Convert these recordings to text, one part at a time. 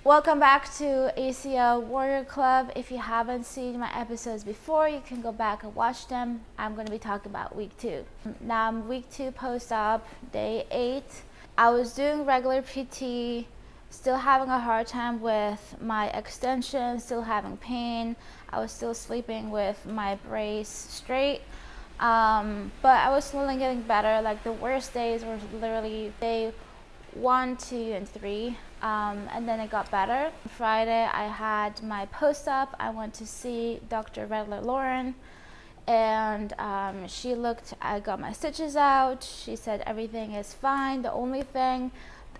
Welcome back to ACL Warrior Club. If you haven't seen my episodes before, you can go back and watch them. I'm going to be talking about week 2. Now I'm week 2 post-op, day 8. I was doing regular PT, still having a hard time with my extension, still having pain. I was still sleeping with my brace straight. But I was slowly getting better. Like the worst days were literally day 1, 2, and 3. And then it got better. Friday I had my post-op. I went to see Dr. Redler Lauren, and she looked, I got my stitches out. She said everything is fine. The only thing,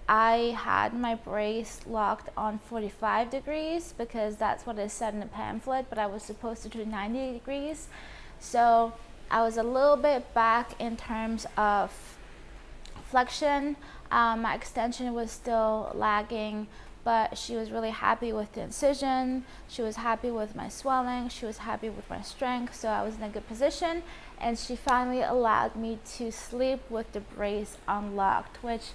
I had my brace locked on 45 degrees because that's what it said in the pamphlet, but I was supposed to do 90 degrees. So I was a little bit back in terms of flexion. My extension was still lagging, but she was really happy with the incision. She was happy with my swelling. She was happy with my strength, so I was in a good position. And she finally allowed me to sleep with the brace unlocked, which,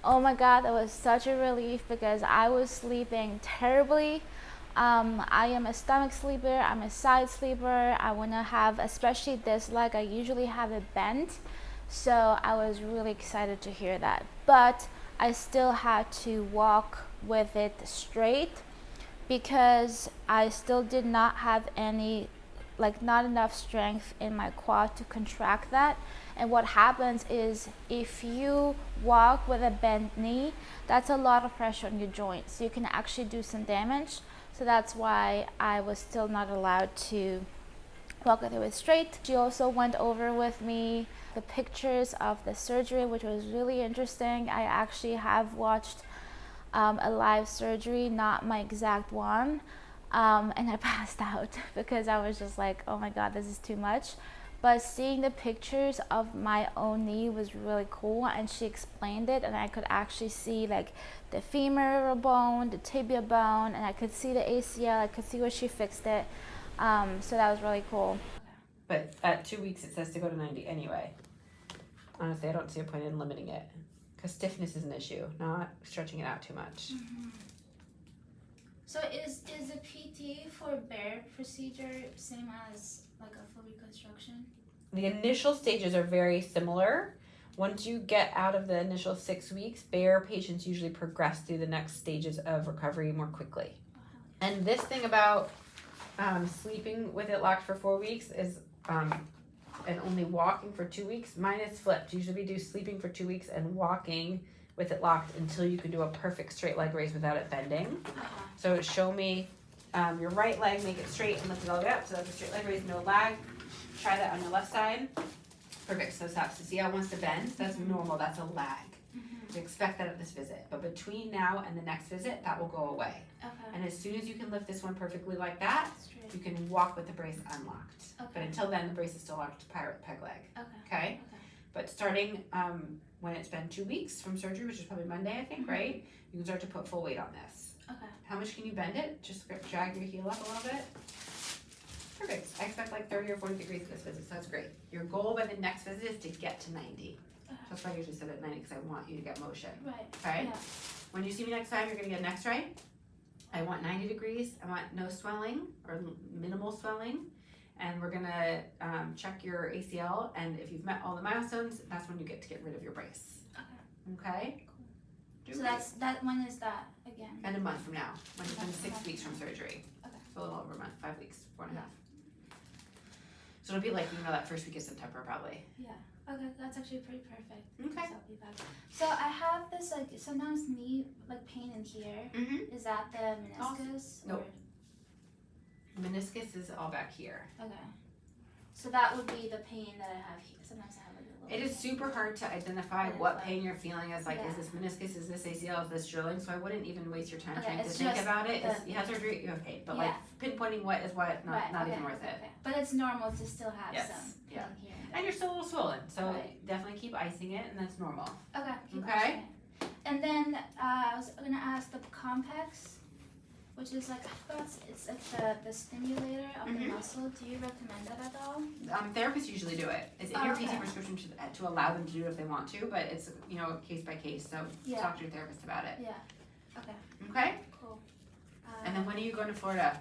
oh my God, that was such a relief because I was sleeping terribly. I am a stomach sleeper. I'm a side sleeper. I want to have, especially this leg, I usually have it bent. So I was really excited to hear that. But I still had to walk with it straight because I still did not have any, not enough strength in my quad to contract that. And what happens is if you walk with a bent knee, that's a lot of pressure on your joints. So you can actually do some damage. So that's why I was still not allowed to walk with it straight. She also went over with me the pictures of the surgery, which was really interesting. I actually have watched a live surgery, not my exact one, and I passed out because I was just like, oh my God, this is too much. But seeing the pictures of my own knee was really cool, and she explained it, and I could actually see like the femoral bone, the tibia bone, and I could see the ACL. I could see where she fixed it. So that was really cool. But at 2 weeks, it says to go to 90 anyway. Honestly, I don't see a point in limiting it because stiffness is an issue, not stretching it out too much. Mm-hmm. So is a PT for bare procedure same as like a full reconstruction? The initial stages are very similar. Once you get out of the initial 6 weeks, bare patients usually progress through the next stages of recovery more quickly. And this thing about sleeping with it locked for 4 weeks is and only walking for 2 weeks. Mine is flipped. Usually we do sleeping for 2 weeks and walking with it locked until you can do a perfect straight leg raise without it bending. So show me your right leg, make it straight and lift it all the way up. So that's a straight leg raise, no lag. Try that on your left side. Perfect. So stop. So see how it wants to bend? That's normal. That's a lag. We expect that at this visit. But between now and the next visit, that will go away. Okay. And as soon as you can lift this one perfectly like that, you can walk with the brace unlocked. Okay. But until then, the brace is still locked to pirate peg leg. Okay? But starting when it's been 2 weeks from surgery, which is probably Monday, I think, right? You can start to put full weight on this. Okay. How much can you bend it? Just drag your heel up a little bit. Perfect. I expect like 30 or 40 degrees at this visit, so that's great. Your goal by the next visit is to get to 90. That's why I usually set it at 90 because I want you to get motion. Right. Okay? Yeah. When you see me next time, you're going to get an x-ray. I want 90 degrees. I want no swelling or minimal swelling. And we're going to check your ACL. And if you've met all the milestones, that's when you get to get rid of your brace. Okay? Cool. So when is that again? And a month from now. When it's been 6 weeks from surgery. Okay. So a little over a month, 5 weeks, 4.5. So it'll be like, that first week of September probably. Yeah. Okay, that's actually pretty perfect. Okay. So I'll be back. So I have this sometimes knee pain in here. Mm-hmm. Is that the meniscus? Nope. Meniscus is all back here. Okay. So that would be the pain that I have here. Sometimes I have a little. It is super hard to identify what pain you're feeling as. Is this meniscus? Is this ACL? Is this drilling? So I wouldn't even waste your time trying to think about it. You have surgery, you have pain. But pinpointing what is what, not even worth it. Okay. But it's normal to still have some pain here. And you're still a little swollen, so definitely keep icing it, and that's normal. Okay. Okay. And then I was gonna ask the Compex, which is it's like the stimulator of the muscle. Do you recommend that at all? Therapists usually do it. It's in your PT prescription to allow them to do it if they want to, but it's case by case. So talk to your therapist about it. Yeah. Okay. Okay. Cool. are you going to Florida?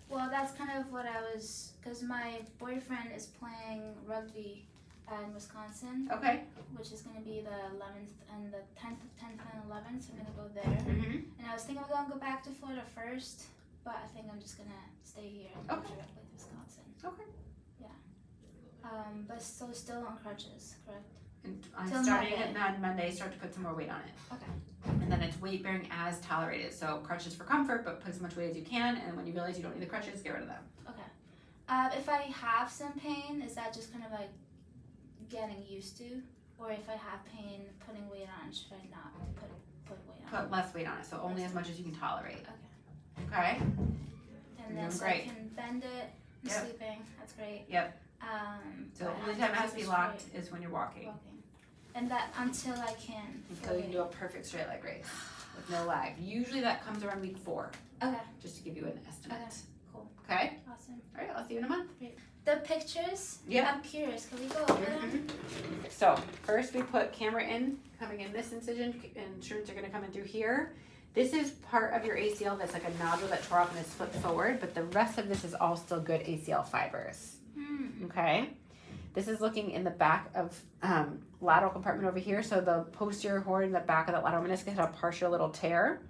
Well, that's kind of what I was, because my boyfriend is playing rugby in Wisconsin. Okay. Which is going to be the 11th and the 10th and 11th, so I'm going to go there. Mm-hmm. And I was thinking of going to go back to Florida first, but I think I'm just going to stay here and go directly to Wisconsin. Okay. Yeah. But still on crutches, correct? And Till starting Monday. on Monday, start to put some more weight on it. Okay. And then it's weight bearing as tolerated. So crutches for comfort, but put as much weight as you can. And when you realize you don't need the crutches, get rid of them. Okay. If I have some pain, is that just kind of like getting used to? Or if I have pain putting weight on, should I not put weight on? Put less weight on it. So only as much as you can tolerate. Okay. Okay? And You're then so great. I can bend it. I'm Yep. sleeping. That's great. Yep. So the but only I time it has to keep be it locked straight. is when you're walking. And that until I can. Until you can do a perfect straight leg raise with no lag. Usually that comes around week 4. Okay. Just to give you an estimate. Okay. Cool. Okay? Awesome. All right, I'll see you in a month. The pictures. Yeah. I'm curious. Can we go over them? So first we put camera in, coming in this incision, and instruments are going to come in through here. This is part of your ACL that's like a nodule that tore off and is flipped forward, but the rest of this is all still good ACL fibers. Okay? This is looking in the back of lateral compartment over here. So the posterior horn, the back of the lateral meniscus had a partial little tear.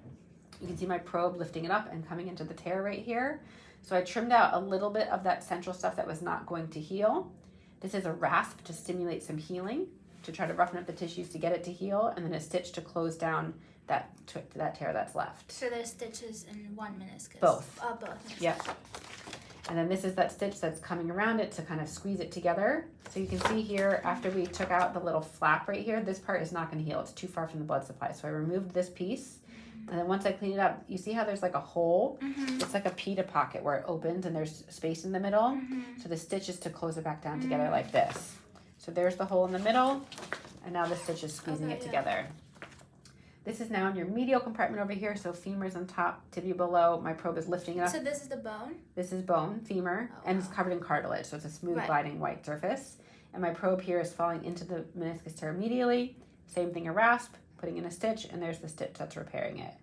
You can see my probe lifting it up and coming into the tear right here. So I trimmed out a little bit of that central stuff that was not going to heal. This is a rasp to stimulate some healing, to try to roughen up the tissues to get it to heal, and then a stitch to close down that tear that's left. So there's stitches in one meniscus. Both. Both. Yep. And then this is that stitch that's coming around it to kind of squeeze it together. So you can see here, after we took out the little flap right here, this part is not going to heal. It's too far from the blood supply. So I removed this piece. And then once I clean it up, you see how there's like a hole? It's like a pita pocket where it opens and there's space in the middle. So the stitch is to close it back down together like this. So there's the hole in the middle. And now the stitch is squeezing it together. This is now in your medial compartment over here. So femur's on top, tibia below. My probe is lifting it up. So this is the bone? This is bone, femur, and it's covered in cartilage. So it's a smooth, gliding white surface. And my probe here is falling into the meniscus tear medially. Same thing, a rasp, putting in a stitch, and there's the stitch that's repairing it.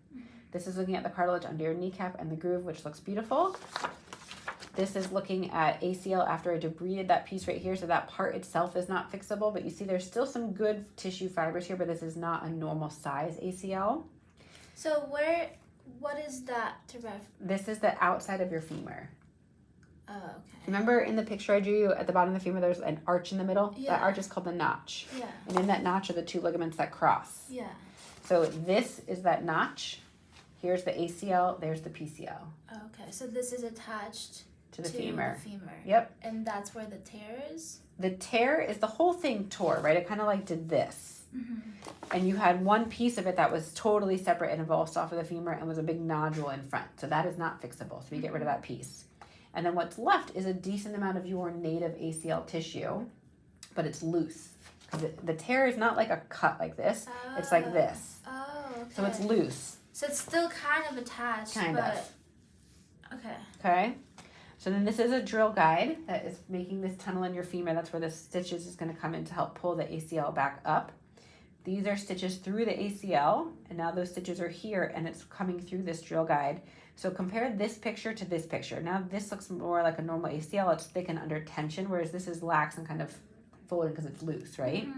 This is looking at the cartilage under your kneecap and the groove, which looks beautiful. This is looking at ACL after I debrided that piece right here. So that part itself is not fixable, but you see there's still some good tissue fibers here, but this is not a normal size ACL. So what is that to ref? This is the outside of your femur. Oh, okay. Remember in the picture I drew you at the bottom of the femur, there's an arch in the middle? Yeah. That arch is called the notch. Yeah. And in that notch are the two ligaments that cross. Yeah. So this is that notch. Here's the ACL, there's the PCL. Okay, so this is attached to the femur. Yep. And that's where the tear is? The tear is the whole thing tore, right? It kind of like did this. And you had one piece of it that was totally separate and avulsed off of the femur and was a big nodule in front. So that is not fixable. So we get rid of that piece. And then what's left is a decent amount of your native ACL tissue, but it's loose. Because the tear is not like a cut like this. It's like this. Oh, okay. So it's loose. So it's still kind of attached, Kind of. Okay. Okay. So then this is a drill guide that is making this tunnel in your femur. That's where the stitches is going to come in to help pull the ACL back up. These are stitches through the ACL, and now those stitches are here, and it's coming through this drill guide. So compare this picture to this picture. Now this looks more like a normal ACL. It's thick and under tension, whereas this is lax and kind of folded because it's loose, right?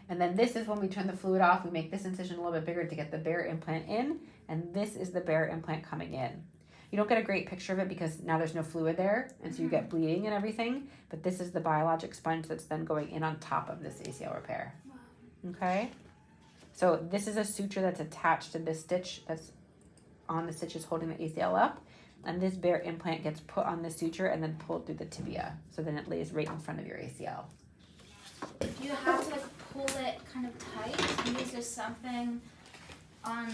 And then this is when we turn the fluid off. We make this incision a little bit bigger to get the bare implant in, and this is the bare implant coming in. You don't get a great picture of it because now there's no fluid there, and so you get bleeding and everything, but this is the biologic sponge that's then going in on top of this ACL repair. Okay? So this is a suture that's attached to this stitch that's on the stitches holding the ACL up, and this bare implant gets put on the suture and then pulled through the tibia, so then it lays right in front of your ACL. If you have to like pull it kind of tight, and is there something on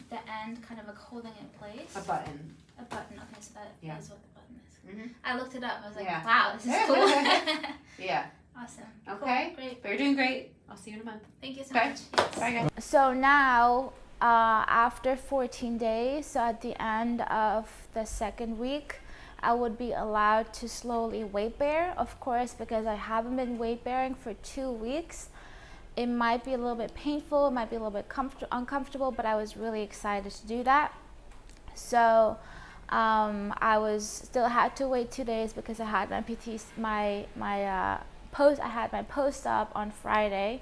the end kind of like holding it in place? A button. A button, okay, so that is what the button is. Mhm. I looked it up, I was like, Yeah. wow, this is cool. Yeah. Awesome. Okay. Cool. Great. But you're doing great. I'll see you in a month. Thank you so Okay. much. Yes. Bye, guys. So now, after 14 days, so at the end of the second week, I would be allowed to slowly weight bear, of course, because I haven't been weight bearing for 2 weeks. It might be a little bit painful, it might be a little bit uncomfortable, but I was really excited to do that. So I was still had to wait 2 days because I had my PT, I had my post-op on Friday,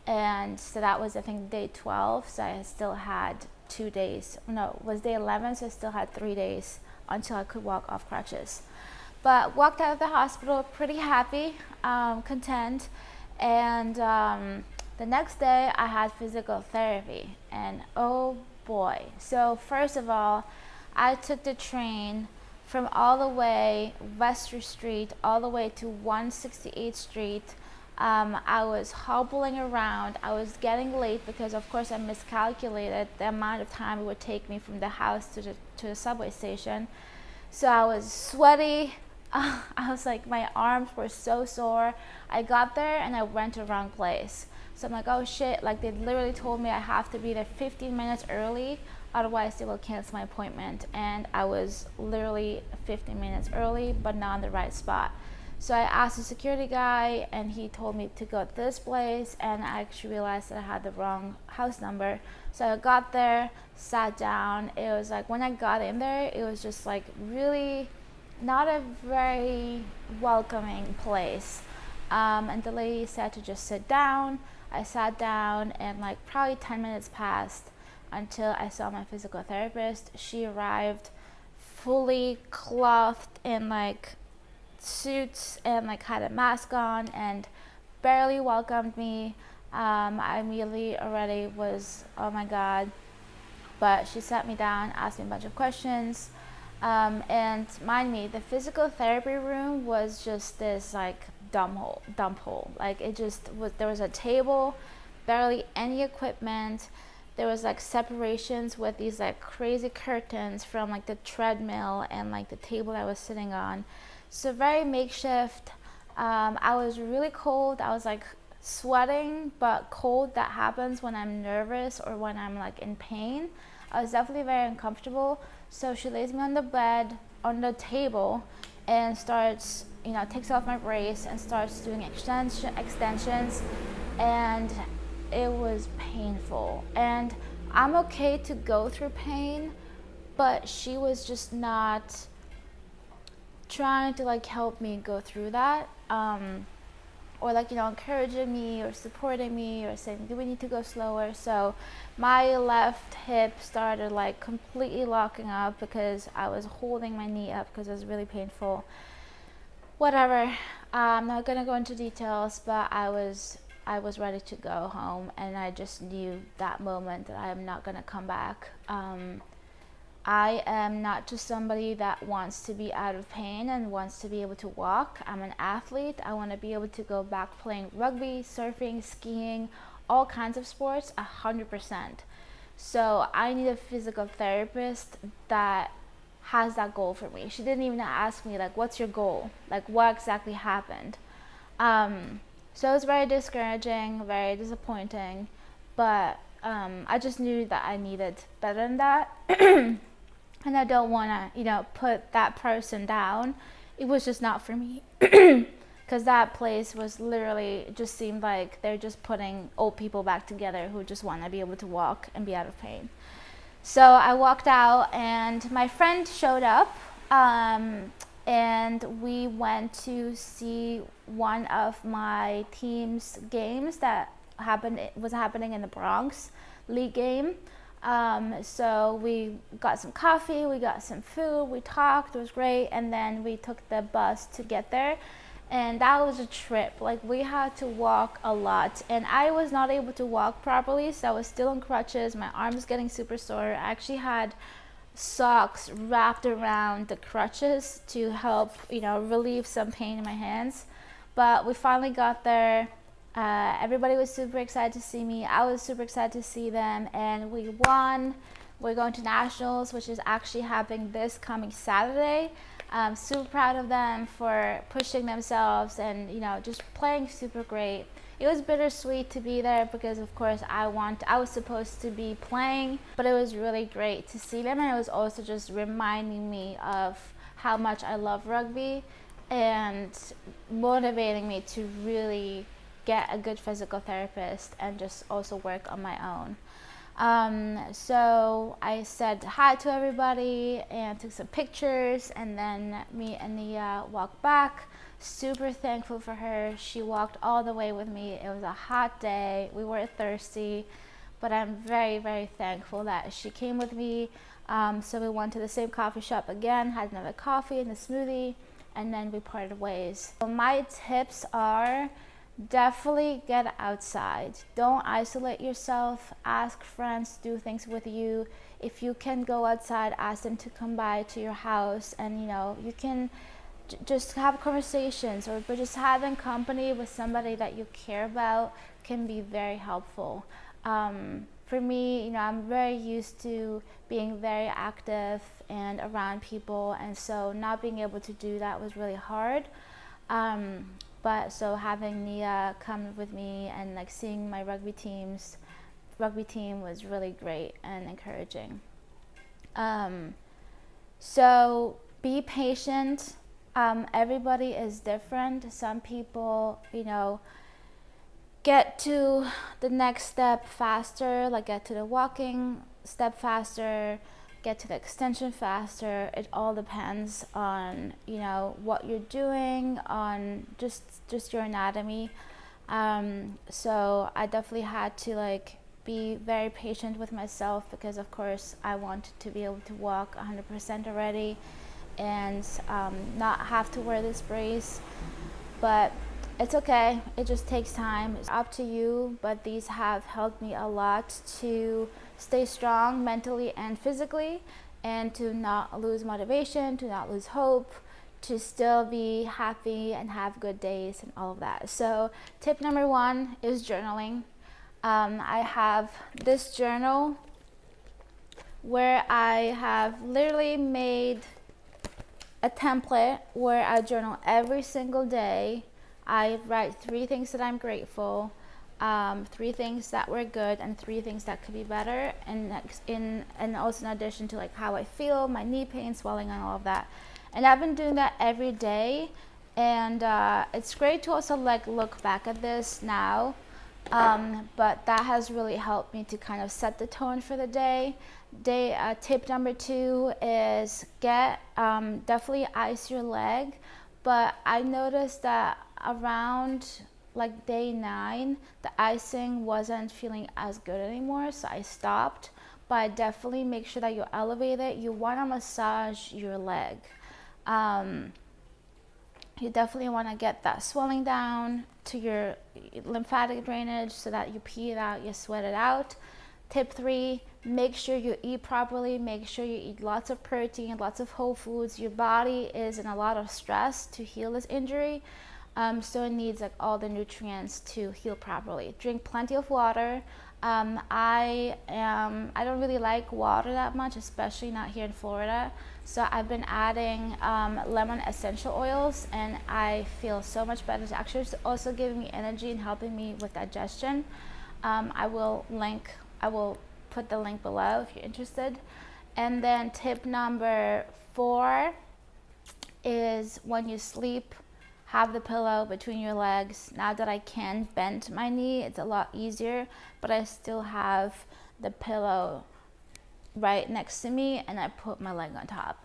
and so that was, I think, day 12. So I still had 2 days. No, it was day 11. So I still had 3 days until I could walk off crutches. But walked out of the hospital pretty happy, content, and the next day I had physical therapy, and oh boy. So first of all, I took the train from all the way Wester Street all the way to 168th Street. I was hobbling around. I was getting late because, of course, I miscalculated the amount of time it would take me from the house to the subway station. So I was sweaty. I was like, my arms were so sore. I got there and I went to the wrong place. So I'm like, oh shit, like they literally told me I have to be there 15 minutes early, otherwise they will cancel my appointment. And I was literally 15 minutes early, but not in the right spot. So I asked the security guy and he told me to go to this place, and I actually realized that I had the wrong house number. So I got there, sat down. It was like, when I got in there, it was just like really not a very welcoming place. And the lady said to just sit down. I sat down, and like probably 10 minutes passed until I saw my physical therapist. She arrived fully clothed in like suits and like had a mask on and barely welcomed me. I immediately already was, oh my God. But she sat me down, asked me a bunch of questions. And mind me, the physical therapy room was just this like dump hole. Like it just was, there was a table, barely any equipment. There was like separations with these like crazy curtains from like the treadmill and like the table I was sitting on. So very makeshift. I was really cold. I was like sweating, but cold that happens when I'm nervous or when I'm like in pain. I was definitely very uncomfortable. So she lays me on the bed, on the table, and starts, takes off my brace and starts doing extensions. And it was painful. And I'm okay to go through pain, but she was just not trying to like help me go through that. Or like, encouraging me or supporting me or saying, do we need to go slower? So my left hip started like completely locking up because I was holding my knee up because it was really painful. Whatever. I'm not gonna go into details, but I was ready to go home, and I just knew that moment that I am not gonna come back. I am not just somebody that wants to be out of pain and wants to be able to walk. I'm an athlete. I want to be able to go back playing rugby, surfing, skiing, all kinds of sports, 100%. So I need a physical therapist that has that goal for me. She didn't even ask me, like, what's your goal? Like, what exactly happened? So it was very discouraging, very disappointing, but I just knew that I needed better than that. And I don't want to, put that person down. It was just not for me. Because that place was literally, it just seemed like they're just putting old people back together who just want to be able to walk and be out of pain. So I walked out, and my friend showed up, and we went to see one of my team's games that was happening in the Bronx league game. So we got some coffee, we got some food, we talked, it was great, and then we took the bus to get there, and that was a trip. Like, we had to walk a lot, and I was not able to walk properly, so I was still on crutches. My arm was getting super sore. I actually had socks wrapped around the crutches to help, relieve some pain in my hands. But we finally got there. Everybody was super excited to see me. I was super excited to see them, and we won. We're going to nationals, which is actually happening this coming Saturday. I'm super proud of them for pushing themselves and just playing super great. It was bittersweet to be there because, of course, I was supposed to be playing, but it was really great to see them, and it was also just reminding me of how much I love rugby and motivating me to really get a good physical therapist and just also work on my own. So I said hi to everybody and took some pictures, and then me and Nia walked back. Super thankful for her. She walked all the way with me. It was a hot day. We were thirsty, but I'm very, very thankful that she came with me. So we went to the same coffee shop again, had another coffee and a smoothie, and then we parted ways. So my tips are, definitely get outside. Don't isolate yourself. Ask friends to do things with you. If you can go outside, ask them to come by to your house, and you can just have conversations, or just having company with somebody that you care about can be very helpful. For me, I'm very used to being very active and around people, and so not being able to do that was really hard. But so having Nia come with me and like seeing my rugby team was really great and encouraging. So be patient. Everybody is different. Some people, get to the next step faster, like get to the walking step faster, get to the extension faster. It all depends on what you're doing, on just your anatomy. So I definitely had to be very patient with myself, because of course I wanted to be able to walk 100% already and not have to wear this brace. But it's okay, it just takes time. It's up to you, but these have helped me a lot to stay strong mentally and physically, and to not lose motivation, to not lose hope, to still be happy and have good days and all of that. So tip number 1 is journaling. I have this journal where I have literally made a template where I journal every single day. I write 3 things that I'm grateful, 3 things that were good, and 3 things that could be better, and also in addition to how I feel, my knee pain, swelling, and all of that. And I've been doing that every day, and it's great to also look back at this now, but that has really helped me to kind of set the tone for the day. Tip number 2 is definitely ice your leg, but I noticed that around day 9 the icing wasn't feeling as good anymore, so I stopped. But definitely make sure that you elevate it. You want to massage your leg. You definitely want to get that swelling down to your lymphatic drainage so that you pee it out, you sweat it out. Tip 3, make sure you eat properly. Make sure you eat lots of protein, lots of whole foods. Your body is in a lot of stress to heal this injury, so it needs all the nutrients to heal properly. Drink plenty of water. I don't really like water that much, especially not here in Florida. So I've been adding lemon essential oils, and I feel so much better. It's actually also giving me energy and helping me with digestion. I will put the link below if you're interested. And then tip number 4 is, when you sleep, have the pillow between your legs. Now that I can bend my knee, it's a lot easier, but I still have the pillow right next to me, and I put my leg on top.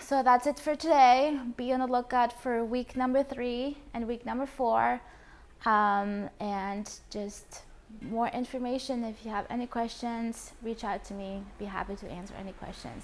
So that's it for today. Be on the lookout for week number 3 and week number 4, and just more information. If you have any questions, reach out to me. Be happy to answer any questions.